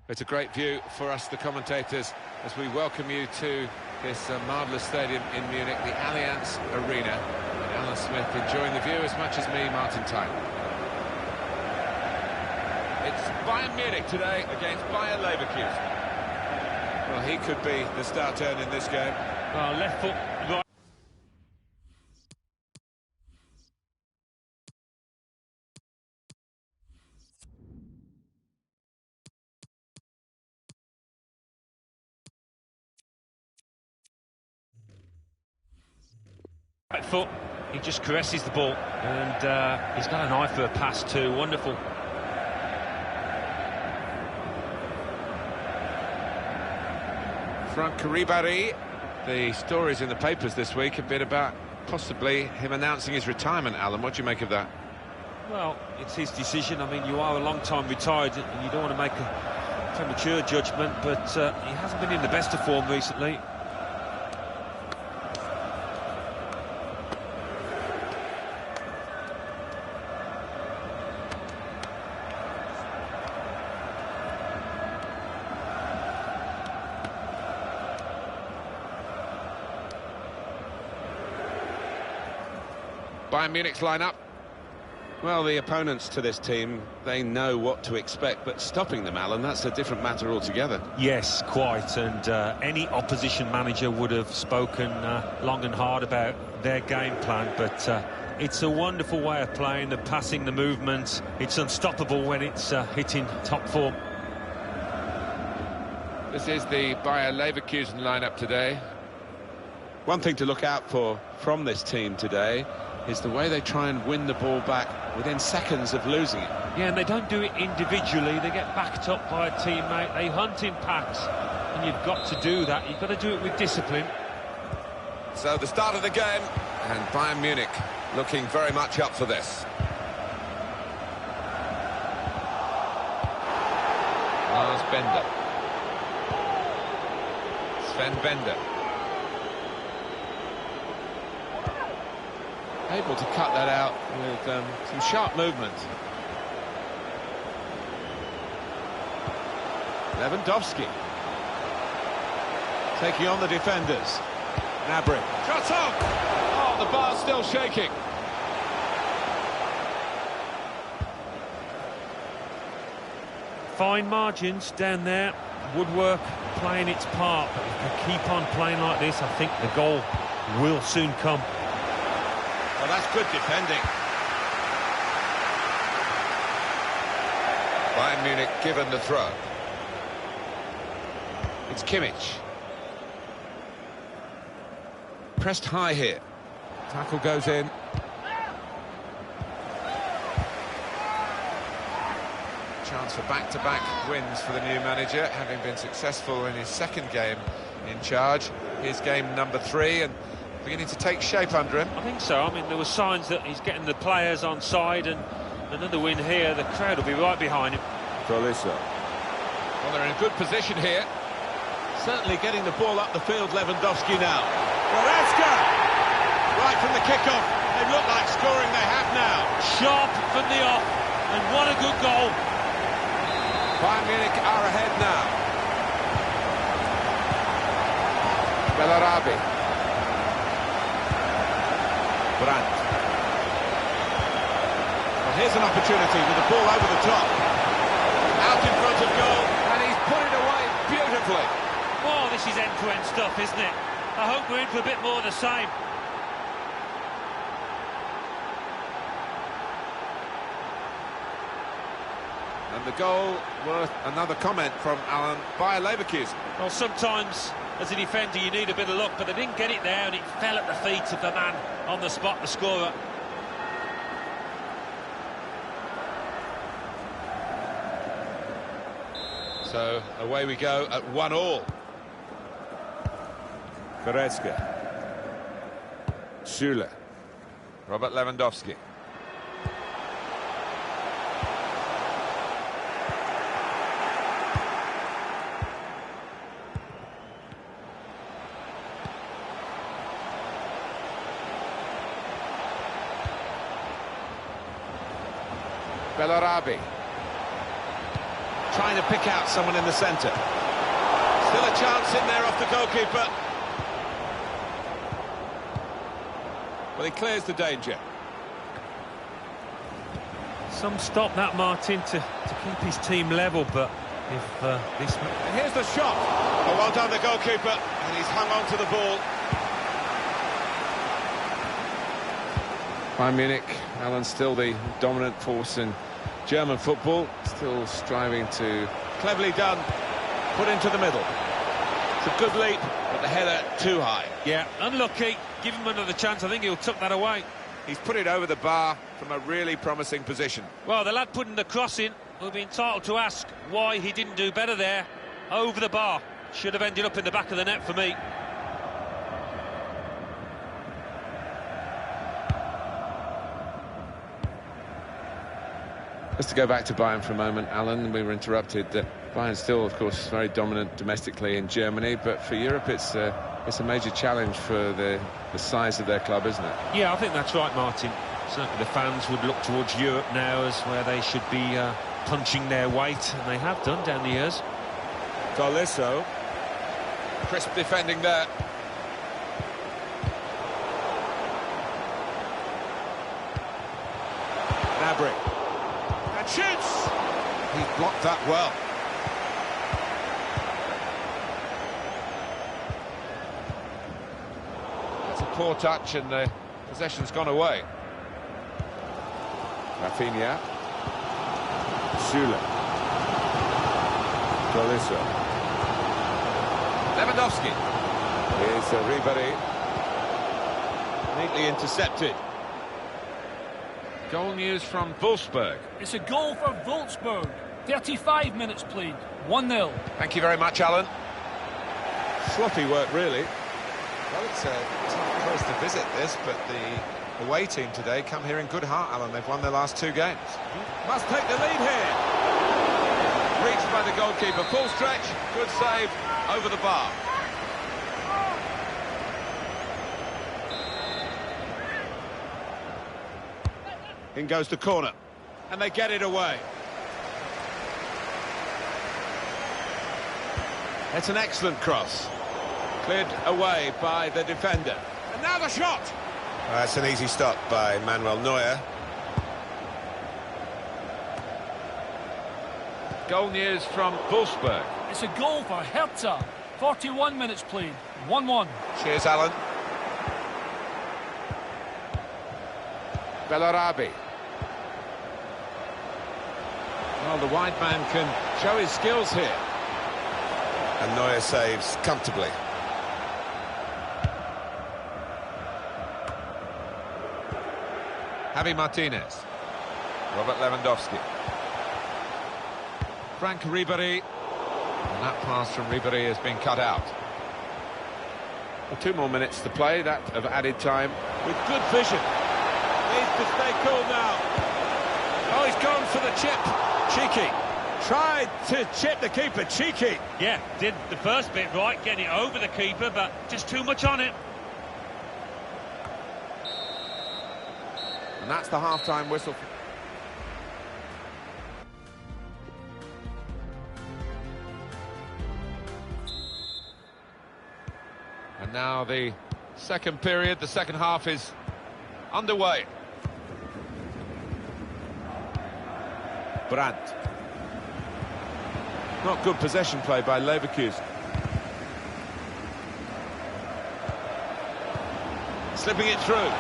It's a great view for us, the commentators, as we welcome you to this marvellous stadium in Munich, the Allianz Arena. And Alan Smith enjoying the view as much as me, Martin Tyler. It's Bayern Munich today against Bayer Leverkusen. Well, he could be the star turn in this game. Left foot, right. Right foot, he just caresses the ball, and he's got an eye for a pass too. Wonderful. Franck Ribéry. The stories in the papers this week have been about possibly him announcing his retirement. Alan, what do you make of that? Well, it's his decision. I mean, you are a long time retired, and you don't want to make a premature judgment, but he hasn't been in the best of form recently. Bayern Munich's lineup. Well, the opponents to this team, they know what to expect, but stopping them, Alan, that's a different matter altogether. Yes, quite, and any opposition manager would have spoken long and hard about their game plan, but it's a wonderful way of playing, the passing, the movement. It's unstoppable when it's hitting top form. This is the Bayer Leverkusen lineup today. One thing to look out for from this team today is the way they try and win the ball back within seconds of losing it. Yeah, and they don't do it individually. They get backed up by a teammate. They hunt in packs, and you've got to do that. You've got to do it with discipline. So the start of the game, and Bayern Munich looking very much up for this. Lars Bender. Sven Bender. Able to cut that out with some sharp movement. Lewandowski taking on the defenders. Gnabry. Shot on! Oh, the bar's still shaking. Fine margins down there. Woodwork playing its part, but if they keep on playing like this, I think the goal will soon come. Well, that's good defending. Bayern Munich given the throw. It's Kimmich. Pressed high here. Tackle goes in. Chance for back-to-back wins for the new manager, having been successful in his second game in charge. Here's game number 3, and beginning to take shape under him. I think so. I mean, there were signs that he's getting the players on side, and another win here, the crowd will be right behind him. Tolisso. Well, they're in a good position here. Certainly getting the ball up the field, Lewandowski now. Goretzka! Right from the kickoff. They look like scoring, they have now. Sharp from the off, and what a good goal. Bayern Munich are ahead now. Bellarabi. Brandt. Well, here's an opportunity with the ball over the top. Out in front of goal, and he's put it away beautifully. Oh, this is end-to-end stuff, isn't it? I hope we're in for a bit more of the same. And the goal worth another comment from Alan Bayer Leverkusen. Well, sometimes as a defender you need a bit of luck, but they didn't get it there, and it fell at the feet of the man on the spot, the scorer. So away we go at 1-1. Goretzka. Schüller. Robert Lewandowski. Bellarabi. trying to pick out someone in the centre. Still a chance in there off the goalkeeper. Well, he clears the danger. Some stop that, Martin, to keep his team level, but if this... And here's the shot. Oh, well done, the goalkeeper, and he's hung on to the ball. Bayern Munich, Alan, still the dominant force in German football, still striving to... Cleverly done, put into the middle. It's a good leap, but the header too high. Yeah, unlucky. Give him another chance. I think he'll tuck that away. He's put it over the bar from a really promising position. Well, the lad putting the cross in will be entitled to ask why he didn't do better there. Over the bar. Should have ended up in the back of the net for me. Just to go back to Bayern for a moment, Alan, we were interrupted. Bayern still, of course, very dominant domestically in Germany, but for Europe it's a major challenge for the size of their club, isn't it? Yeah, I think that's right, Martin. Certainly the fans would look towards Europe now as where they should be punching their weight, and they have done down the years. Tolisso. Crisp defending there. Gnabry. And shoots! He's blocked that well. That's a poor touch and the possession's gone away. Rafinha. Süle. Tolisso. Lewandowski. Here's Ribéry. Neatly intercepted. Goal news from Wolfsburg. It's a goal for Wolfsburg. 35 minutes played. 1-0. Thank you very much, Alan. Sloppy work, really. Well, it's a tough place to visit this, but the away team today come here in good heart, Alan. They've won their last 2 games. Must take the lead here. Reached by the goalkeeper. Full stretch. Good save over the bar. In goes the corner. And they get it away. It's an excellent cross. Cleared away by the defender. And now the shot! That's an easy stop by Manuel Neuer. Goal news from Wolfsburg. It's a goal for Hertha. 41 minutes played. 1-1. Cheers, Alan. Bellarabi. Well, the wide man can show his skills here. And Neuer saves comfortably. Javi Martinez. Robert Lewandowski. Frank Ribéry. And that pass from Ribéry has been cut out. Well, 2 more minutes to play, that of added time. With good vision. Needs to stay cool now. Oh, he's gone for the chip. Cheeky. Tried to chip the keeper. Cheeky. Yeah, did the first bit right, getting it over the keeper, but just too much on it. And that's the half-time whistle. And now the second period, the second half is underway. Brandt. Not good possession play by Leverkusen. Slipping it through.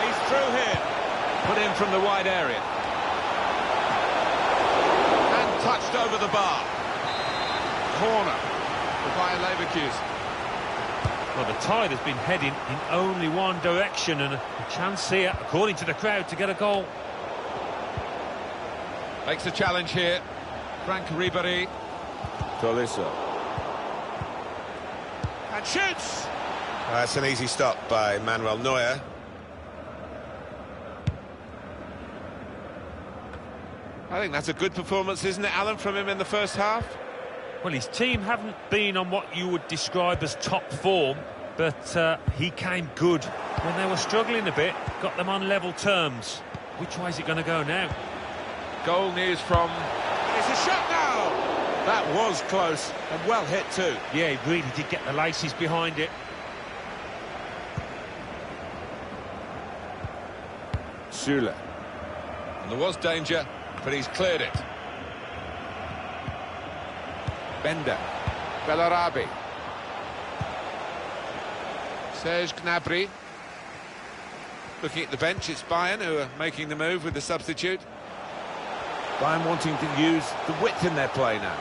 He's through here. Put in from the wide area. And touched over the bar. Corner for Bayer Leverkusen. Well, the tide has been heading in only one direction, and a chance here, according to the crowd, to get a goal. Makes a challenge here. Frank Ribéry. Tolisso. And shoots! That's an easy stop by Manuel Neuer. I think that's a good performance, isn't it, Alan, from him in the first half? Well, his team haven't been on what you would describe as top form, but he came good. When they were struggling a bit, got them on level terms. Which way is it going to go now? Goal news from... It's a shot now! That was close and well hit too. Yeah, he really did get the laces behind it. Süle. And there was danger, but he's cleared it. Bender. Bellarabi. Serge Gnabry. Looking at the bench, it's Bayern who are making the move with the substitute. Bayern wanting to use the width in their play now.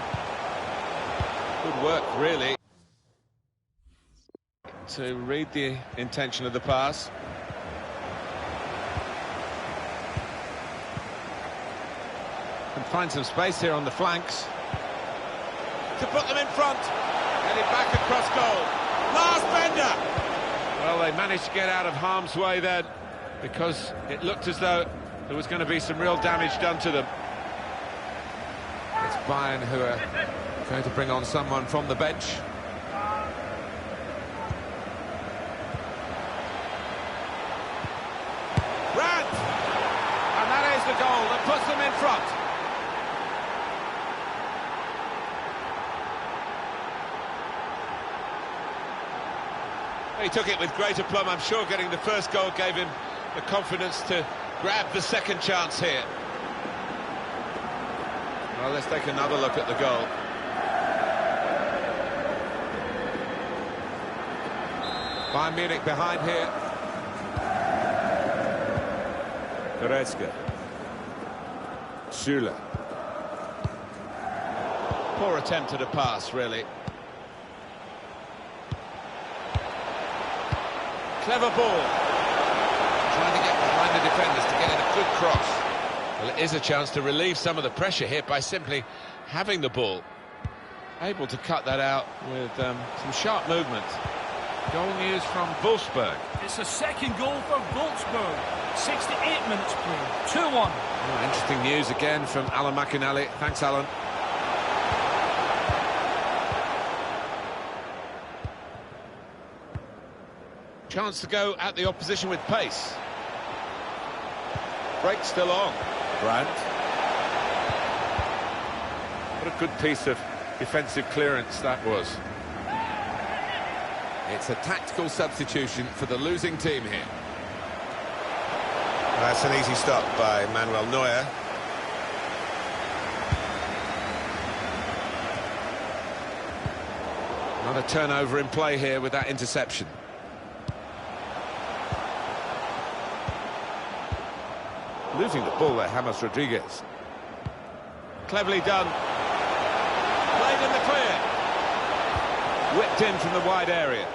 Good work, really. To read the intention of the pass. And find some space here on the flanks. To put them in front. Headed back across goal. Last Bender! Well, they managed to get out of harm's way then, because it looked as though there was going to be some real damage done to them. It's Bayern who are going to bring on someone from the bench. Brandt! And that is the goal that puts them in front. He took it with great aplomb. I'm sure getting the first goal gave him the confidence to grab the second chance here. Well, let's take another look at the goal. Bayern Munich behind here. Goretzka. Süle. Poor attempt at a pass, really. Clever ball. Trying to get behind the defenders to get in a good cross. Well, it is a chance to relieve some of the pressure here by simply having the ball. Able to cut that out with some sharp movement. Goal news from Wolfsburg. It's a second goal for Wolfsburg. 68 minutes played. 2-1. Oh, interesting news again from Alan McInally. Thanks, Alan. Chance to go at the opposition with pace. Break still on. Brandt. What a good piece of defensive clearance that was. It's a tactical substitution for the losing team here. That's an easy stop by Manuel Neuer. Another turnover in play here with that interception. Losing the ball there, James Rodriguez. Cleverly done. Played in the clear. Whipped in from the wide area.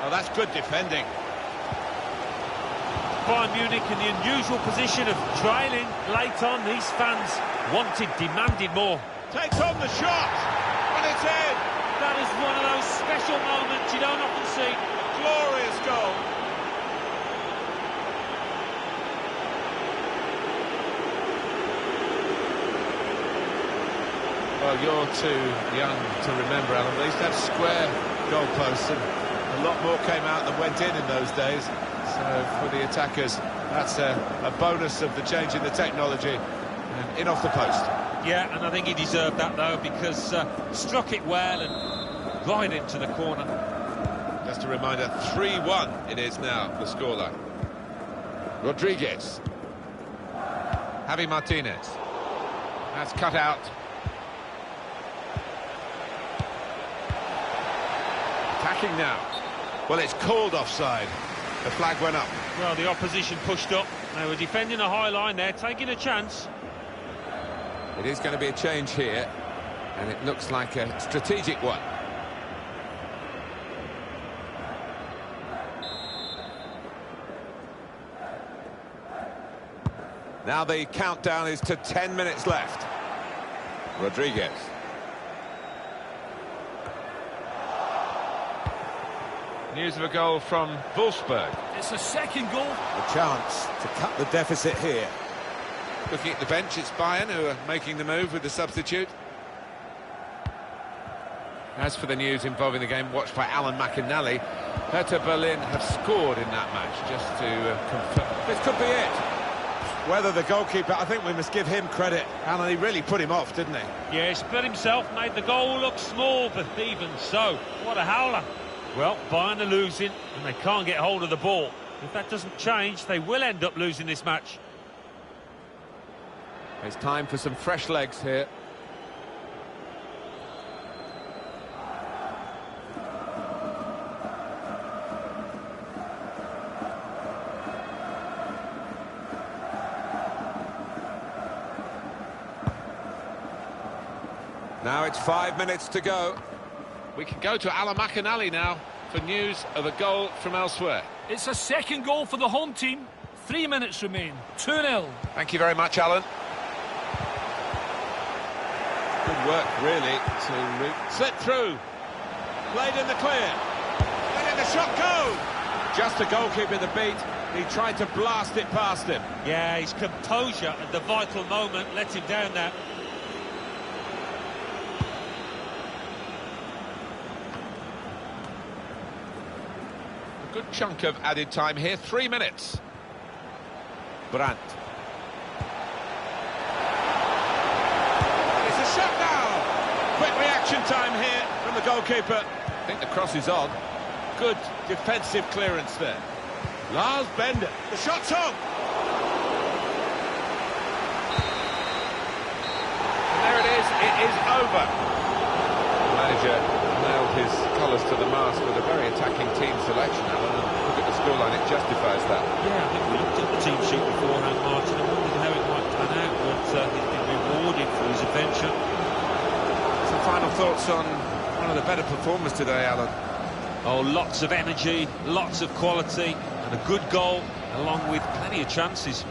Oh, that's good defending. Bayern Munich in the unusual position of trailing late on. These fans wanted, demanded more. Takes on the shot. And it's in. That is one of those special moments you don't often see. Glorious goal. Well, you're too young to remember, Alan. They used to have square goalposts, and a lot more came out than went in those days. So for the attackers, that's a bonus of the change in the technology. And in off the post. Yeah, and I think he deserved that, though, because struck it well and right into the corner. Just a reminder, 3-1 it is now, the scoreline. Rodriguez. Javi Martinez. That's cut out. Attacking now. Well, it's called offside. The flag went up. Well, the opposition pushed up. They were defending a high line there, taking a chance. It is going to be a change here, and it looks like a strategic one. Now the countdown is to 10 minutes left. Rodriguez. News of a goal from Wolfsburg. It's a second goal. A chance to cut the deficit here. Looking at the bench, it's Bayern who are making the move with the substitute. As for the news involving the game watched by Alan McInally, Hertha Berlin have scored in that match, just to confirm. This could be it. Whether the goalkeeper, I think we must give him credit. Alan, he really put him off, didn't he? Yeah, he split himself, made the goal look small, but even so, what a howler. Well, Bayern are losing, and they can't get hold of the ball. If that doesn't change, they will end up losing this match. It's time for some fresh legs here. Now it's 5 minutes to go. We can go to Alan McInally now for news of a goal from elsewhere. It's a second goal for the home team. 3 minutes remain. 2-0. Thank you very much, Alan. Good work, really, to slip through. Played in the clear. Letting the shot go. Just a goalkeeper the beat. He tried to blast it past him. Yeah, his composure at the vital moment let him down there. Good chunk of added time here, 3 minutes. Brandt. It's a shot now! Quick reaction time here from the goalkeeper. I think the cross is on. Good defensive clearance there. Lars Bender. The shot's on! And there it is over. The manager nailed his colours to the mast with a very attacking team selection, Alan. Look at the scoreline, it justifies that. Yeah, I think we looked at the team sheet beforehand, Martin, and wondered how it might pan out, but he's been rewarded for his adventure. Some final thoughts on one of the better performers today, Alan? Oh, lots of energy, lots of quality, and a good goal, along with plenty of chances.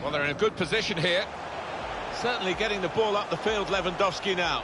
Well, they're in a good position here. Certainly getting the ball up the field, Lewandowski now.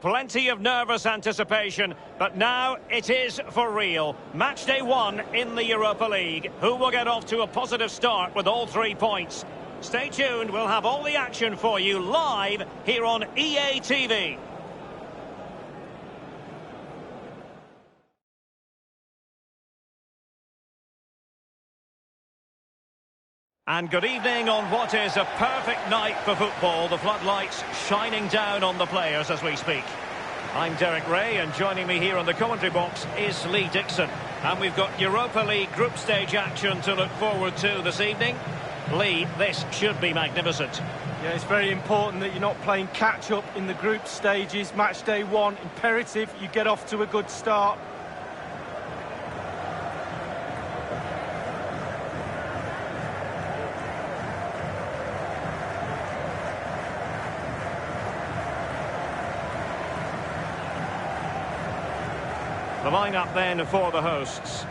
Plenty of nervous anticipation, but now it is for real. Match day 1 in the Europa League. Who will get off to a positive start with all 3 points? Stay tuned, we'll have all the action for you live here on EA TV. And good evening on what is a perfect night for football. The floodlights shining down on the players as we speak. I'm Derek Ray, and joining me here on the commentary box is Lee Dixon. And we've got Europa League group stage action to look forward to this evening. Lee, this should be magnificent. Yeah, it's very important that you're not playing catch-up in the group stages. Match day 1, imperative you get off to a good start. The lineup then for the hosts.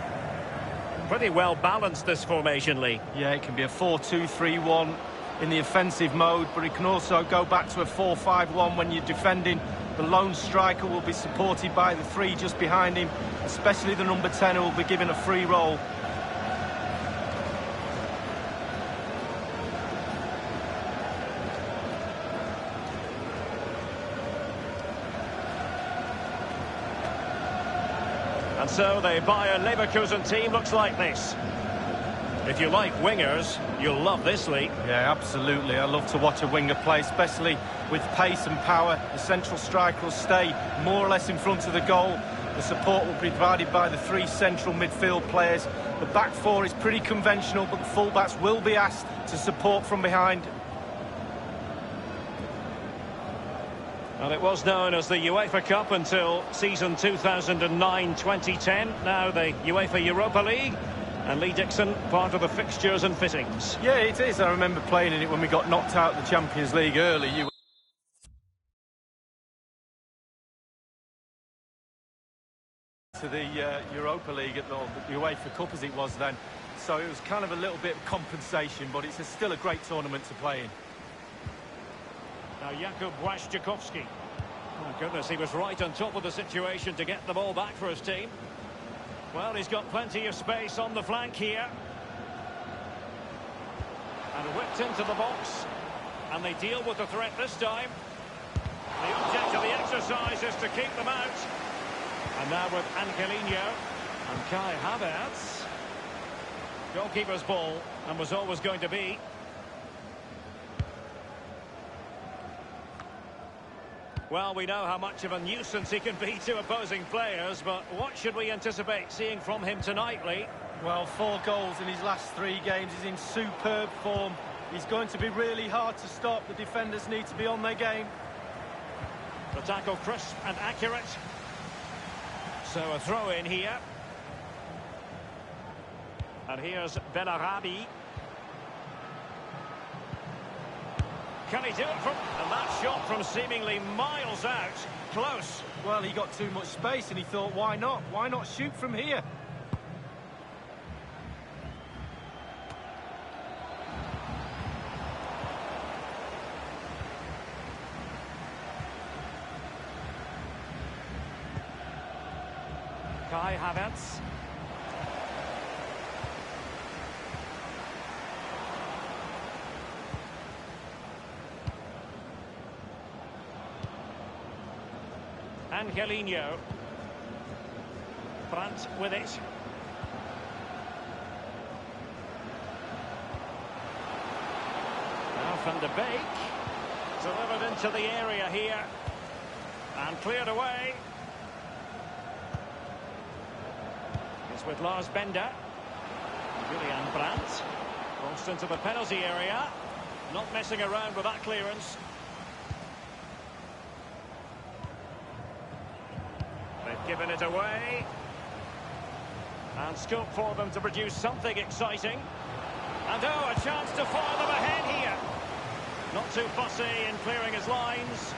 Pretty well balanced, this formation, Lee. Yeah, it can be a 4-2-3-1 in the offensive mode, but it can also go back to a 4-5-1 when you're defending. The lone striker will be supported by the 3 just behind him, especially the number 10 who will be given a free role. And so the Bayer Leverkusen team looks like this. If you like wingers, you'll love this, Lee. Yeah, absolutely. I love to watch a winger play, especially with pace and power. The central striker will stay more or less in front of the goal. The support will be provided by the 3 central midfield players. The back 4 is pretty conventional, but the fullbacks will be asked to support from behind. Well, it was known as the UEFA Cup until season 2009-2010. Now the UEFA Europa League. And Lee Dixon, part of the fixtures and fittings. Yeah, it is. I remember playing in it when we got knocked out of the Champions League early. To the Europa League, at the UEFA Cup as it was then. So it was kind of a little bit of compensation, but it's still a great tournament to play in. Now Jakub Błaszczykowski. Oh goodness, he was right on top of the situation to get the ball back for his team. Well, he's got plenty of space on the flank here. And whipped into the box. And they deal with the threat this time. The object of the exercise is to keep them out. And now with Angelino and Kai Havertz. Goalkeeper's ball, and was always going to be. Well, we know how much of a nuisance he can be to opposing players, but what should we anticipate seeing from him tonight, Lee? Well, 4 goals in his last 3 games. He's in superb form. He's going to be really hard to stop. The defenders need to be on their game. The tackle crisp and accurate. So a throw in here. And here's Bellarabi. Can he do it from... And that shot from seemingly miles out. Close. Well, he got too much space and he thought, why not? Why not shoot from here? Kai Havertz. Angelino. Brandt with it. Now Van de Beek. Delivered into the area here. And cleared away. It's with Lars Bender. Julian Brandt. Crossed into the penalty area. Not messing around with that clearance. They've given it away. And scope for them to produce something exciting. And oh, a chance to foil them ahead here. Not too fussy in clearing his lines.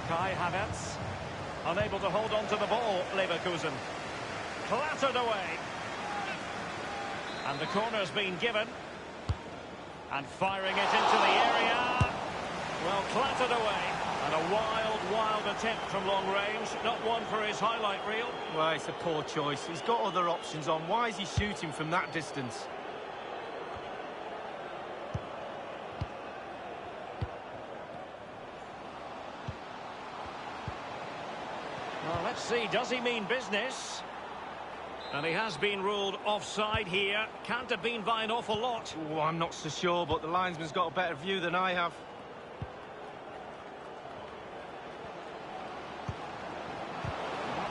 Kai Havertz. Unable to hold on to the ball, Leverkusen. Clattered away. And the corner's been given. And firing it into the area. Well, clattered away. And And a wild attempt from long range. Not one for his highlight reel. Well, it's a poor choice. He's got other options on. Why is he shooting from that distance? Well, let's see. Does he mean business? And he has been ruled offside here. Can't have been by an awful lot. Oh, I'm not so sure, but the linesman's got a better view than I have.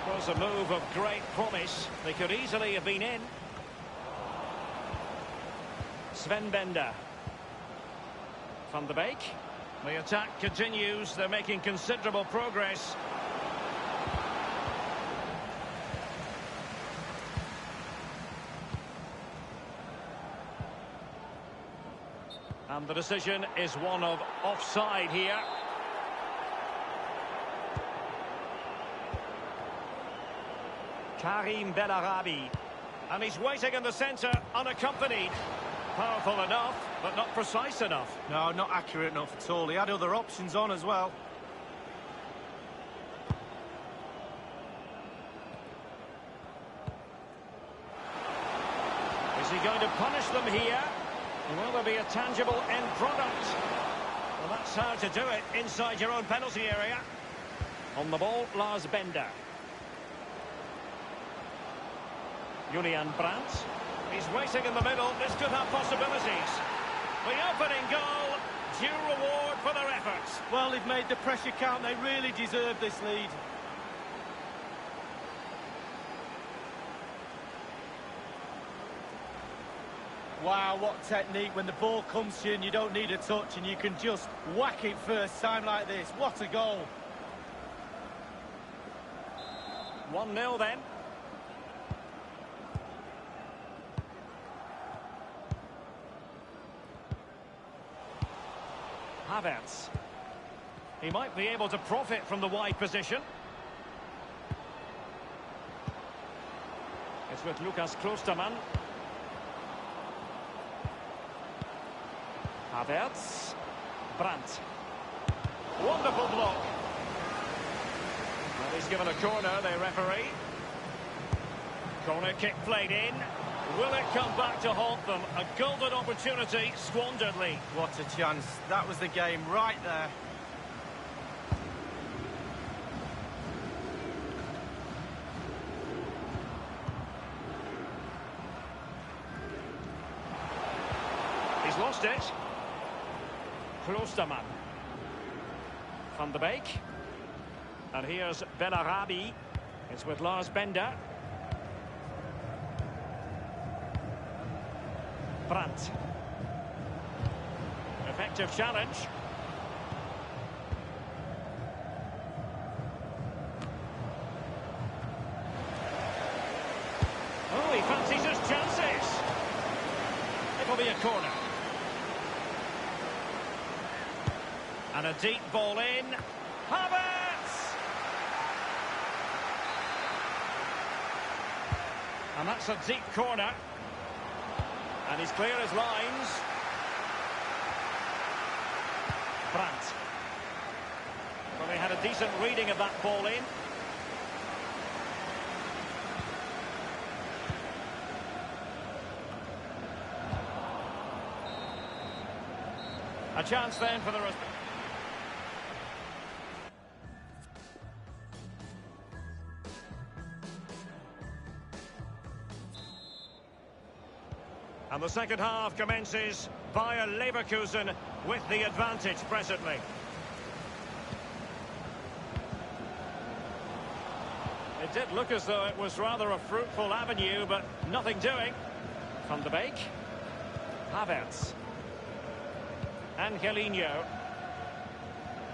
That was a move of great promise. They could easily have been in. Sven Bender. Van de Beek. The attack continues. They're making considerable progress. And the decision is one of offside here. Karim Bellarabi. And he's waiting in the centre, unaccompanied. Powerful enough, but not precise enough. No, not accurate enough at all. He had other options on as well. Is he going to punish them here? Will there be a tangible end product? Well, that's how to do it inside your own penalty area. On the ball, Lars Bender. Julian Brandt. He's waiting in the middle. This could have possibilities. The opening goal, due reward for their efforts. Well, they've made the pressure count. They really deserve this lead. Wow, what technique. When the ball comes to you and you don't need a touch and you can just whack it first time like this. What a goal. 1-0 then. Havertz. He might be able to profit from the wide position. It's with Lucas Klostermann. Havertz. Brandt. Wonderful block. Well, he's given a corner, the referee. Corner kick played in. Will it come back to haunt them? A golden opportunity squandered, Lee. What a chance. That was the game right there. He's lost it. Klostermann. Van de Beek. And here's Bellarabi. It's with Lars Bender. Brandt. Effective challenge. Oh, he fancies his chances. It'll be a corner. And a deep ball in. Havertz! And that's a deep corner. And he's clear as lines. Brandt. Well, they had a decent reading of that ball in. A chance then for the rest. And the second half commences. Bayer Leverkusen with the advantage presently. It did look as though it was rather a fruitful avenue, but nothing doing. Van de Beek. Havertz. Angelino.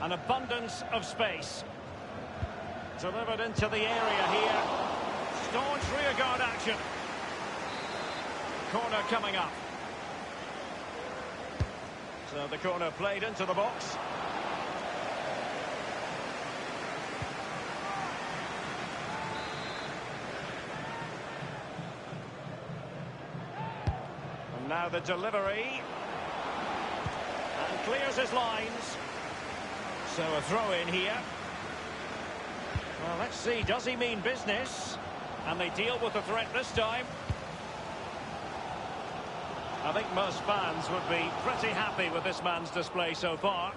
An abundance of space. Delivered into the area here. Staunch rearguard action. Corner coming up. So the corner played into the box. And now the delivery. And clears his lines. So a throw in here. Well, let's see, does he mean business? And they deal with the threat this time. I think most fans would be pretty happy with this man's display so far.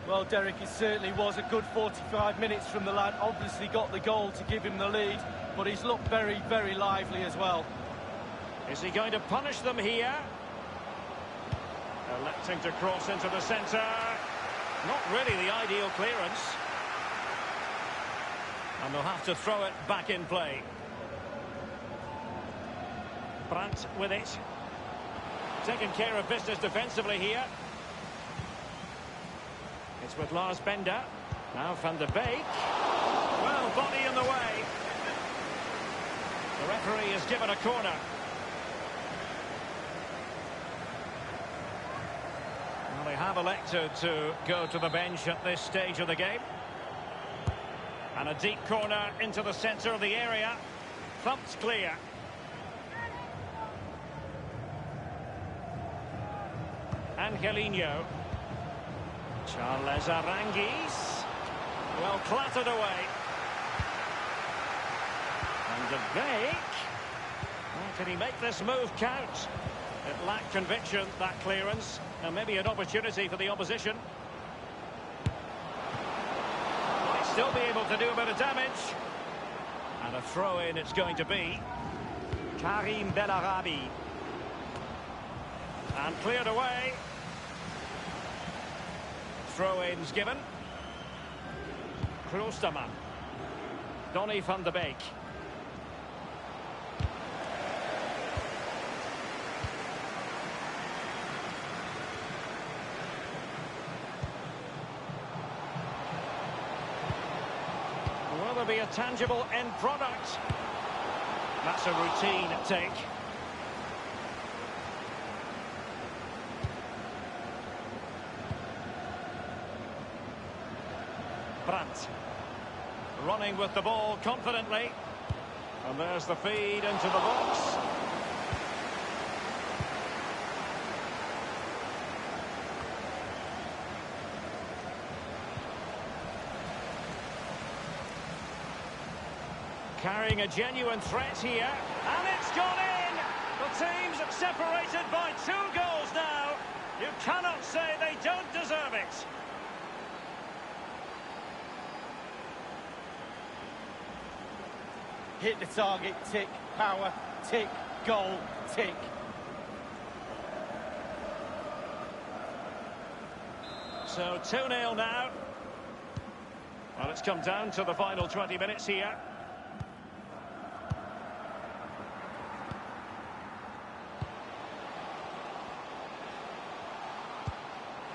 Well, Derek, it certainly was a good 45 minutes from the lad. Obviously got the goal to give him the lead, but he's looked very, very lively as well. Is he going to punish them here? Electing to cross into the centre. Not really the ideal clearance. And they'll have to throw it back in play. Brandt with it. Taking care of business defensively here. It's with Lars Bender. Now Van de Beek. Well, body in the way. The referee has given a corner. Well, they have elected to go to the bench at this stage of the game. And a deep corner into the centre of the area. Thumped clear. Angelino. Charles Aranguis. Well, clattered away. And de Beek. Well, can he make this move count? It lacked conviction, that clearance. And maybe an opportunity for the opposition. Might still be able to do a bit of damage. And a throw-in it's going to be. Karim Bellarabi. And cleared away. Throw-ins given. Kloosterman. Donny van de Beek. Will there be a tangible end product? That's a routine take. Brandt. Running with the ball confidently. And there's the feed into the box. Carrying a genuine threat here. And it's gone in! The team's separated by 2 goals now. You cannot say they don't deserve it. Hit the target, tick, power, tick, goal, tick. So 2-0 now. Well, it's come down to the final 20 minutes here.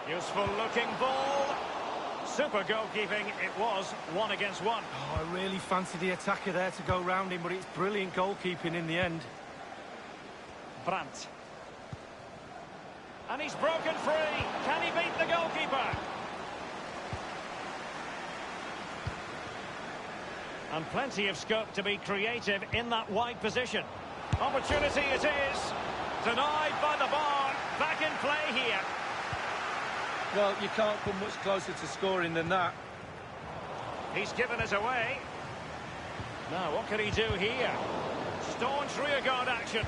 Useful looking ball. Super goalkeeping. It was 1 against 1. Oh, I really fancied the attacker there to go round him, but it's brilliant goalkeeping in the end. Brandt. And he's broken free. Can he beat the goalkeeper? And plenty of scope to be creative in that wide position. Opportunity it is. Denied by the bar. Back in play here. Well, you can't come much closer to scoring than that. He's given it away. Now, what can he do here? Staunch rearguard action.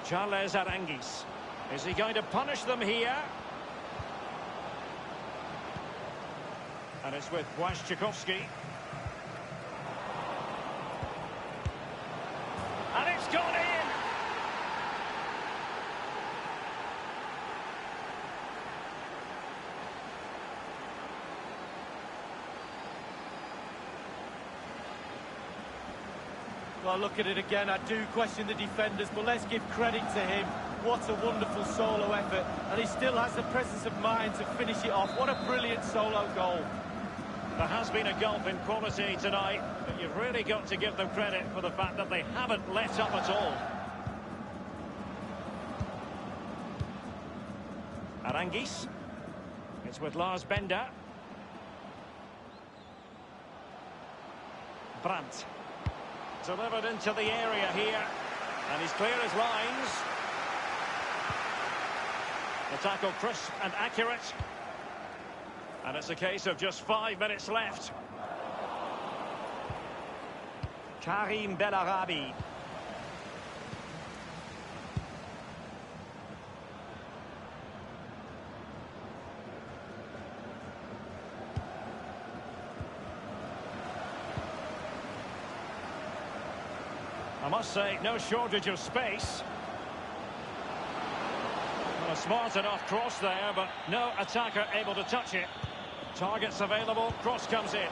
Charles Aranguis. Is he going to punish them here? And it's with Błaszczykowski. And it's gone in! Well, look at it again. I do question the defenders, but let's give credit to him. What a wonderful solo effort. And he still has the presence of mind to finish it off. What a brilliant solo goal. There has been a gulf in quality tonight, but you've really got to give them credit for the fact that they haven't let up at all. Aranguis. It's with Lars Bender. Brandt. Delivered into the area here. And he's clear his lines. The tackle crisp and accurate. And it's a case of just 5 minutes left. Karim Bellarabi. I must say, no shortage of space. Well, a smart enough cross there, but no attacker able to touch it. Targets available, cross comes in.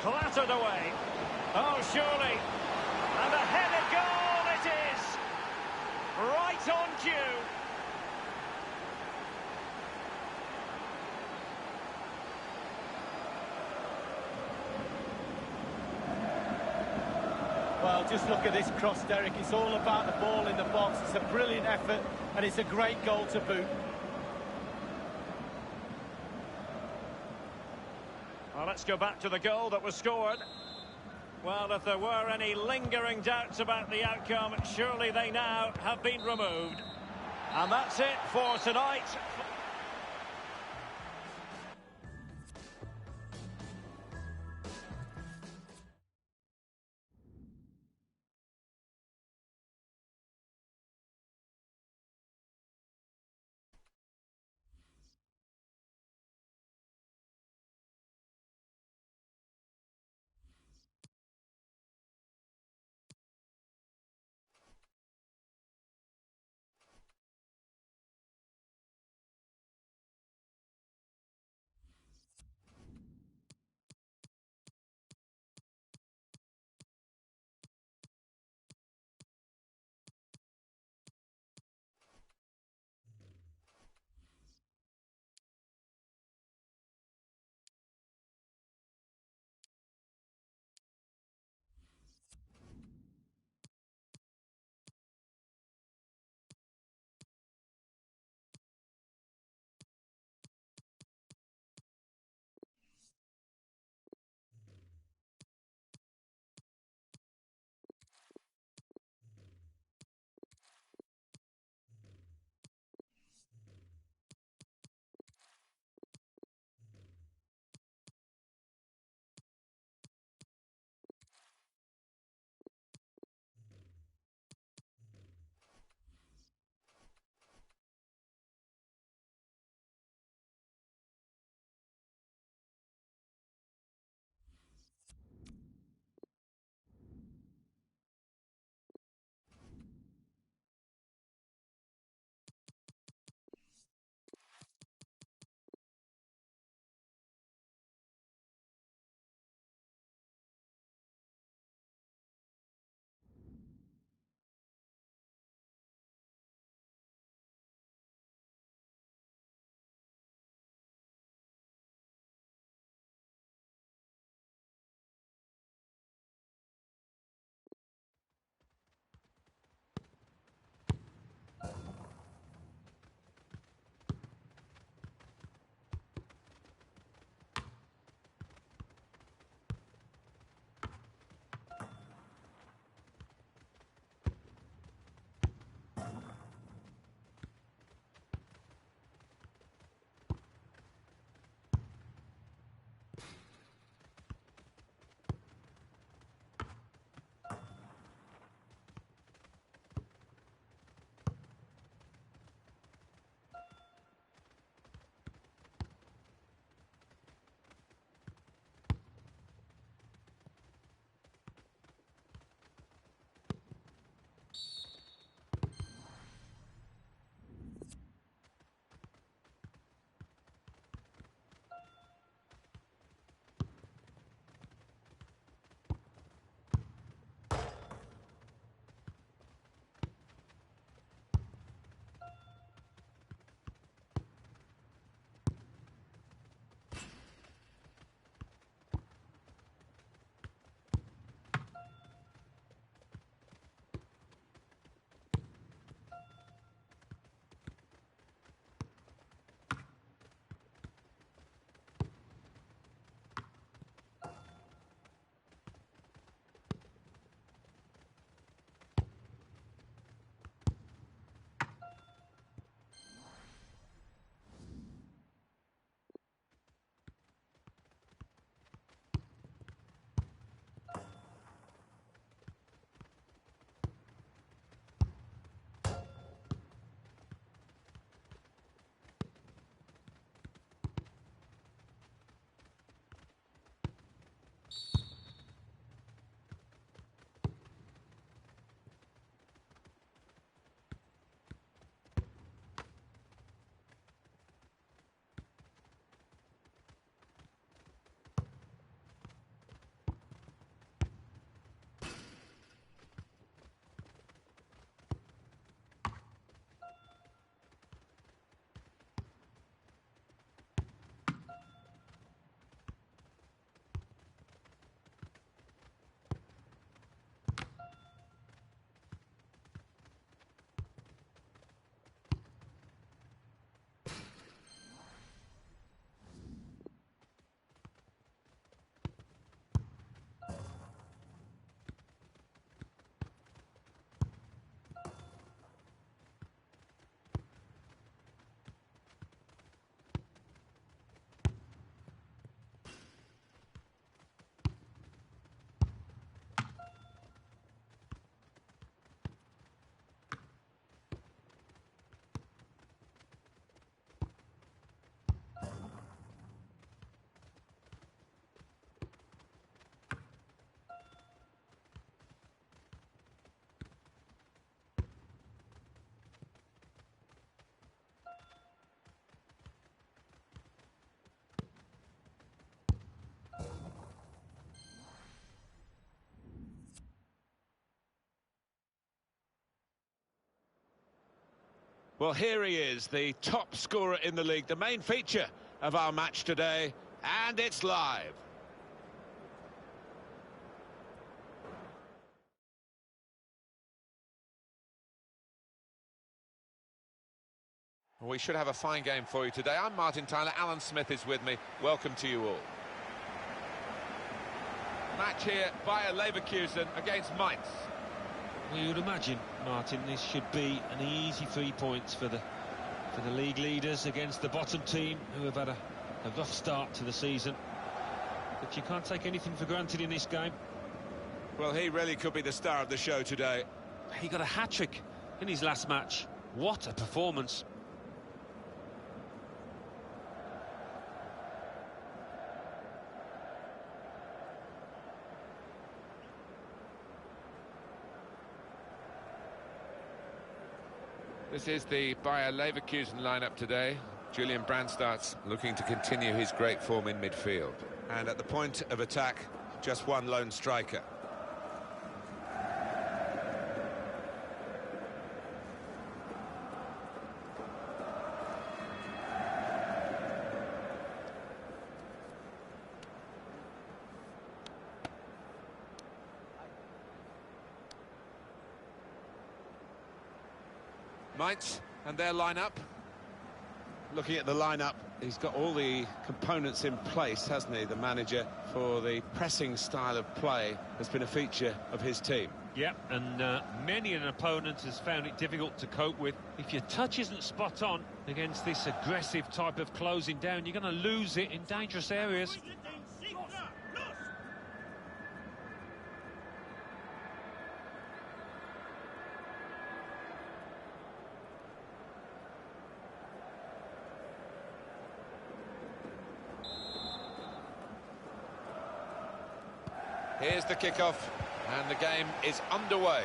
Clattered away. Oh, surely. And a headed goal it is! Right on cue. Well, just look at this cross, Derek. It's all about the ball in the box. It's a brilliant effort, and it's a great goal to boot. Well, let's go back to the goal that was scored. Well, if there were any lingering doubts about the outcome, surely they now have been removed. And that's it for tonight. Well, here he is, the top scorer in the league, the main feature of our match today, and it's live. We should have a fine game for you today. I'm Martin Tyler, Alan Smith is with me. Welcome to you all. Match here by Leverkusen against Mainz. Well, you would imagine, Martin, this should be an easy 3 points for the league leaders against the bottom team, who have had a rough start to the season. But you can't take anything for granted in this game. Well, he really could be the star of the show today. He got a hat-trick in his last match. What a performance. This is the Bayer Leverkusen lineup today. Julian Brandt starts looking to continue his great form in midfield. And at the point of attack, just one lone striker. Mainz and their lineup. Looking at the lineup, he's got all the components in place, hasn't he, the manager, for the pressing style of play that's been a feature of his team. Yeah, and many an opponent has found it difficult to cope with. If your touch isn't spot on against this aggressive type of closing down, you're going to lose it in dangerous areas. Here's the kickoff, and the game is underway.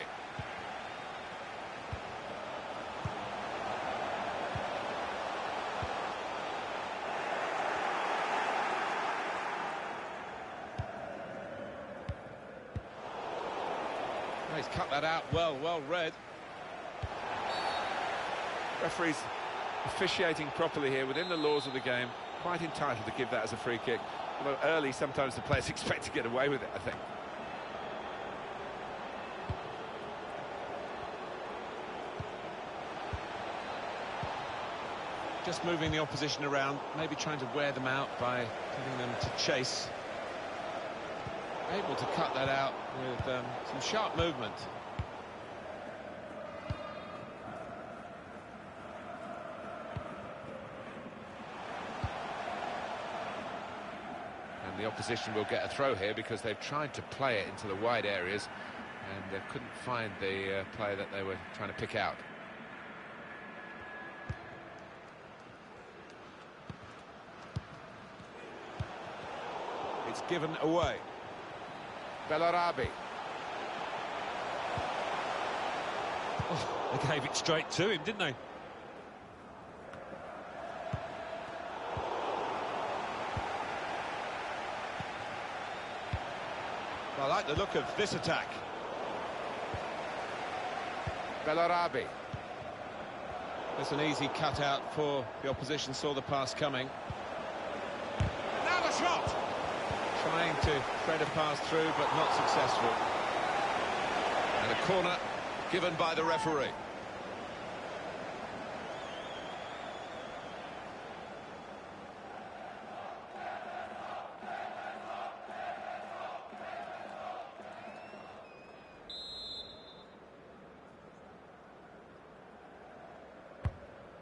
He's cut that out well read. Referee's officiating properly here within the laws of the game. Quite entitled to give that as a free kick. Although early, sometimes the players expect to get away with it, I think. Just moving the opposition around, maybe trying to wear them out by getting them to chase. Able to cut that out with some sharp movement. And the opposition will get a throw here because they've tried to play it into the wide areas and couldn't find the player that they were trying to pick out. It's given away. Bellarabi. Oh, they gave it straight to him, didn't they? I like the look of this attack. Bellarabi. It's an easy cutout for the opposition, saw the pass coming. Now the shot! Trying to thread a pass through, but not successful. And a corner given by the referee.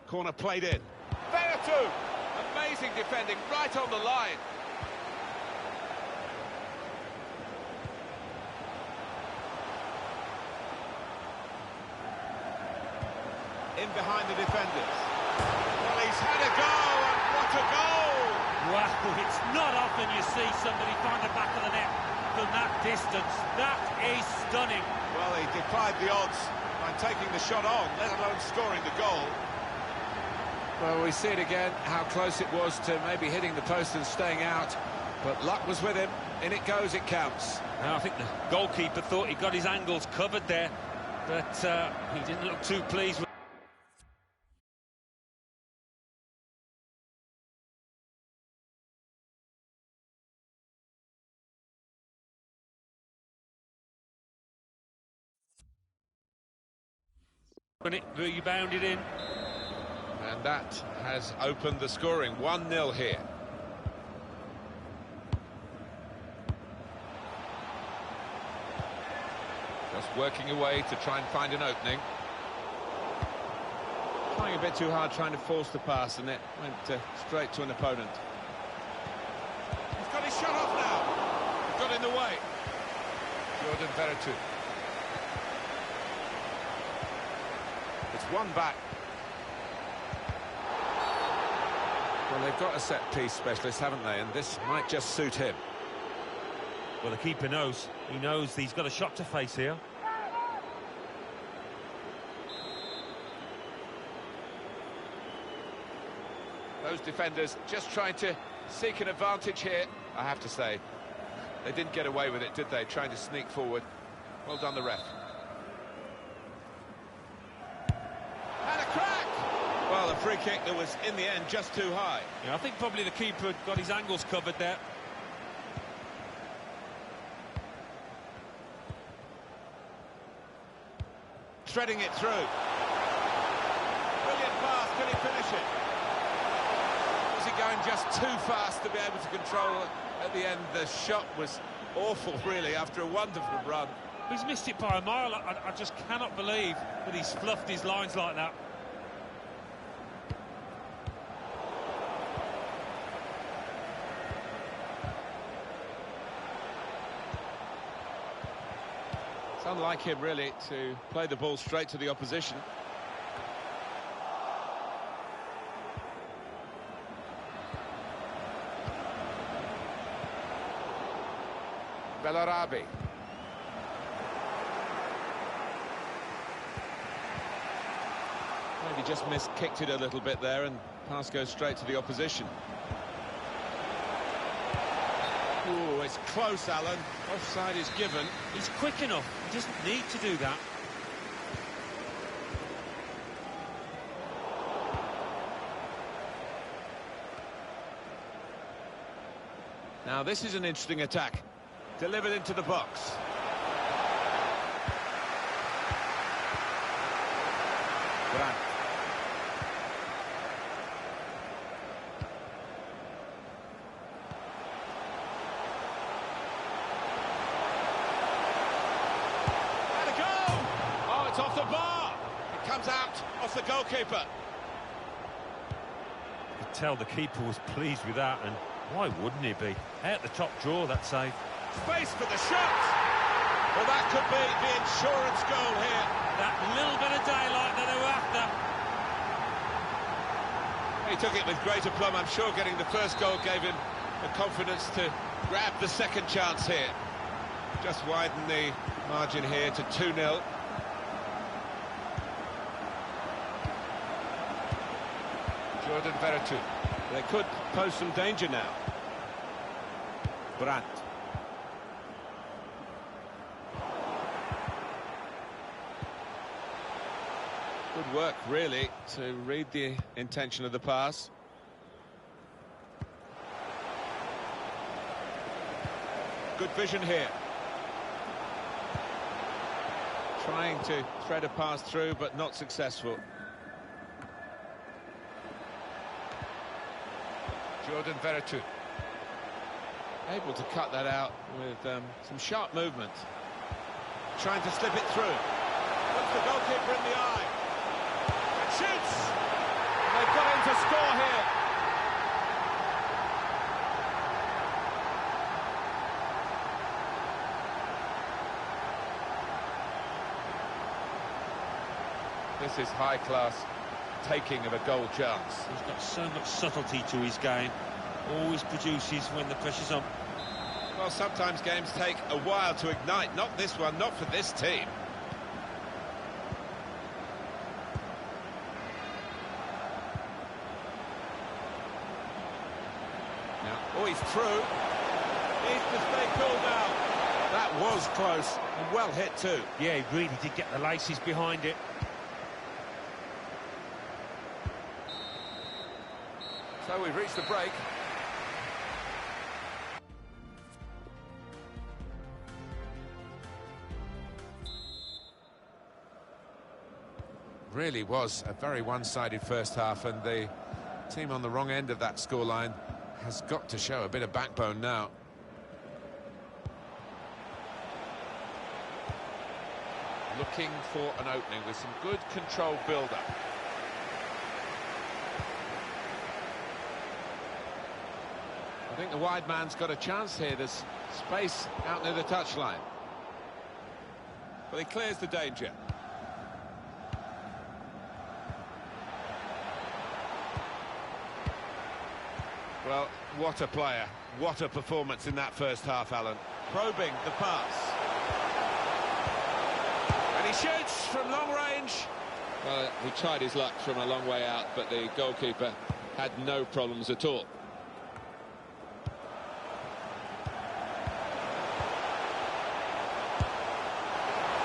Corner played in. There too! Amazing defending right on the line. In behind the defenders. Well, he's had a go, and what a goal! Wow, it's not often you see somebody find the back of the net from that distance. That is stunning. Well, he defied the odds by taking the shot on, let alone scoring the goal. Well, we see it again, how close it was to maybe hitting the post and staying out. But luck was with him. In it goes, it counts. Now, I think the goalkeeper thought he got his angles covered there, but he didn't look too pleased with When it rebounded in. And that has opened the scoring. 1-0 here. Just working away to try and find an opening. Trying a bit too hard, trying to force the pass, and it went straight to an opponent. He's got his shot off now. Got in the way. Jordan Veretout. It's one back. Well, they've got a set-piece specialist, haven't they? And this might just suit him. Well, the keeper knows. He knows he's got a shot to face here. Those defenders just trying to seek an advantage here, I have to say. They didn't get away with it, did they? Trying to sneak forward. Well done, the ref. And a crack! Well, a free kick that was, in the end, just too high. Yeah, I think probably the keeper had got his angles covered there. Threading it through. Brilliant pass, can he finish it? Was he going just too fast to be able to control it? At the end, the shot was awful, really, after a wonderful run. He's missed it by a mile. I just cannot believe that he's fluffed his lines like that. It's unlike him, really, to play the ball straight to the opposition. Bellarabi. Maybe just kicked it a little bit there, and pass goes straight to the opposition. Ooh, it's close, Alan. Offside is given. He's quick enough. He doesn't need to do that. Now, this is an interesting attack. Delivered into the box. Grant. And a goal! Oh, it's off the bar. It comes out off the goalkeeper. You could tell the keeper was pleased with that, and why wouldn't he be? Out the top draw, that save. Space for the shot. Well, that could be the insurance goal here. That little bit of daylight that they were after. He took it with great aplomb. I'm sure getting the first goal gave him the confidence to grab the second chance here. Just widen the margin here to 2-0. Jordan Veretout. They could pose some danger now. Brandt. Good work, really, to read the intention of the pass. Good vision here. Trying to thread a pass through, but not successful. Jordan Veretout. Able to cut that out with some sharp movement. Trying to slip it through. Looks the goalkeeper in the eye. And shoots! They've got him to score here. This is high-class taking of a goal chance. He's got so much subtlety to his game. Always produces when the pressure's on. Well, sometimes games take a while to ignite. Not this one, not for this team. Now, oh, he's through. Needs to stay cool now. That was close and well hit too. Yeah, he really did get the laces behind it. So we've reached the break. really was a very one-sided first half, and the team on the wrong end of that scoreline has got to show a bit of backbone now. Looking for an opening with some good controlled build-up. I think the wide man's got a chance here. There's space out near the touchline. But he clears the danger. Well, what a player. What a performance in that first half, Alan. Probing the pass. And he shoots from long range. Well, he tried his luck from a long way out, but the goalkeeper had no problems at all.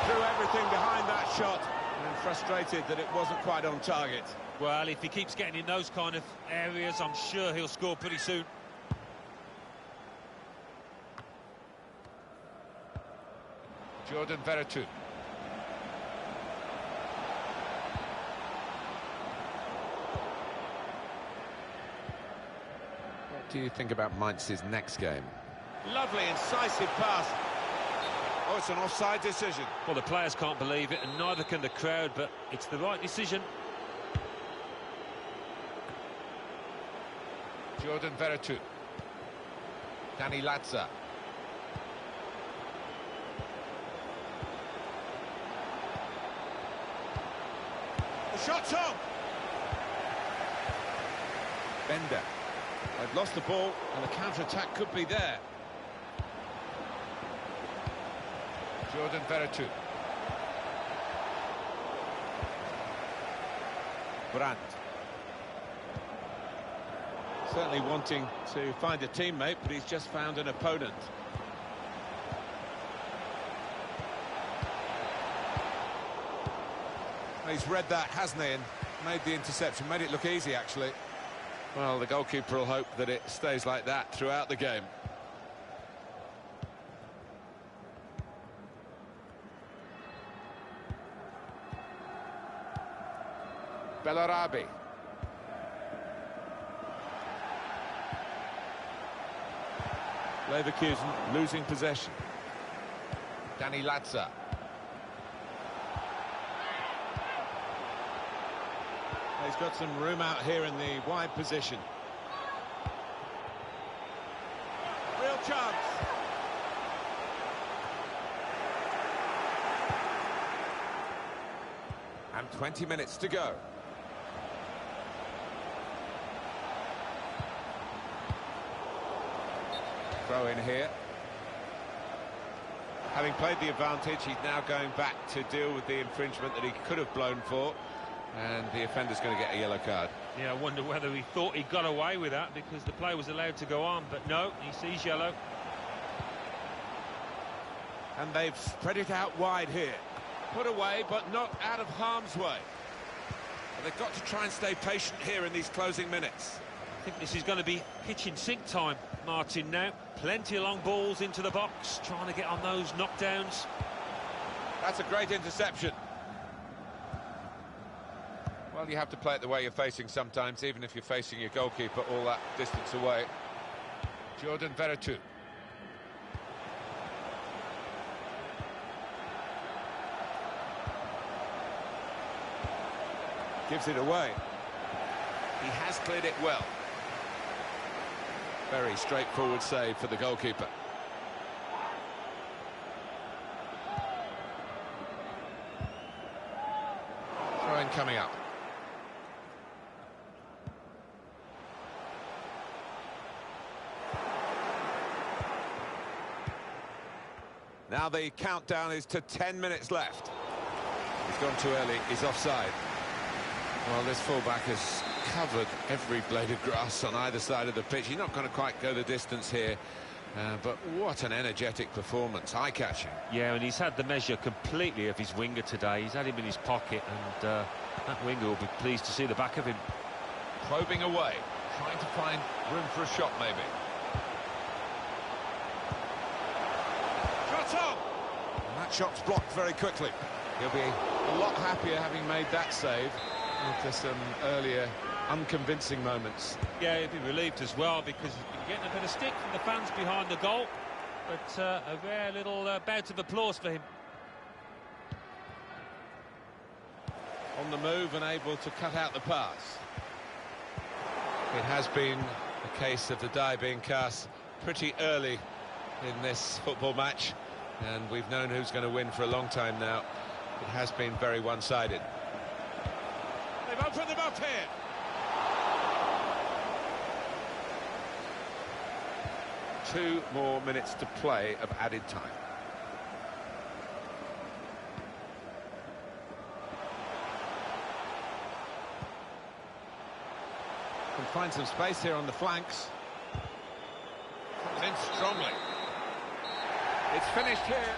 Threw everything behind that shot and frustrated that it wasn't quite on target. Well, if he keeps getting in those kind of areas, I'm sure he'll score pretty soon. Jordan Veretout. What do you think about Mainz's next game? Lovely, incisive pass. Oh, it's an offside decision. Well, the players can't believe it, and neither can the crowd, but it's the right decision. Jordan Veretout. Danny Latza. The shot's on. Bender. They've lost the ball, and the counter-attack could be there. Jordan Veretout. Brandt. Certainly wanting to find a teammate, but he's just found an opponent. He's read that, hasn't he, and made the interception, made it look easy, actually. Well, the goalkeeper will hope that it stays like that throughout the game. Bellarabi. Leverkusen losing possession. Danny Latza. He's got some room out here in the wide position. Real chance. And 20 minutes to go. Throw in here. Having played the advantage, he's now going back to deal with the infringement that he could have blown for. And the offender's going to get a yellow card. Yeah, I wonder whether he thought he got away with that because the player was allowed to go on, but no, he sees yellow. And they've spread it out wide here. Put away, but not out of harm's way. But they've got to try and stay patient here in these closing minutes. I think this is going to be kitchen sink time, Martin, now. Plenty of long balls into the box, trying to get on those knockdowns. That's a great interception. Well, you have to play it the way you're facing sometimes, even if you're facing your goalkeeper all that distance away. Jordan Veretout. Gives it away. He has cleared it well. Very straightforward save for the goalkeeper. Throw-in coming up. Now the countdown is to 10 minutes left. He's gone too early, he's offside. Well, this fullback has covered every blade of grass on either side of the pitch. He's not going to quite go the distance here, but what an energetic performance, eye-catching. Yeah, and he's had the measure completely of his winger today. He's had him in his pocket, and that winger will be pleased to see the back of him. Probing away, trying to find room for a shot, maybe. Shot on! And that shot's blocked very quickly. He'll be a lot happier having made that save after some earlier unconvincing moments. Yeah, he'd be relieved as well because he's been getting a bit of stick from the fans behind the goal. But a rare little bout of applause for him. On the move and able to cut out the pass. It has been a case of the die being cast pretty early in this football match, and we've known who's going to win for a long time now. It has been very one-sided. They've opened them up here. Two more minutes to play of added time. Can find some space here on the flanks. Comes in strongly. It's finished here.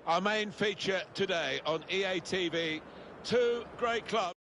Our main feature today on EA TV, two great clubs.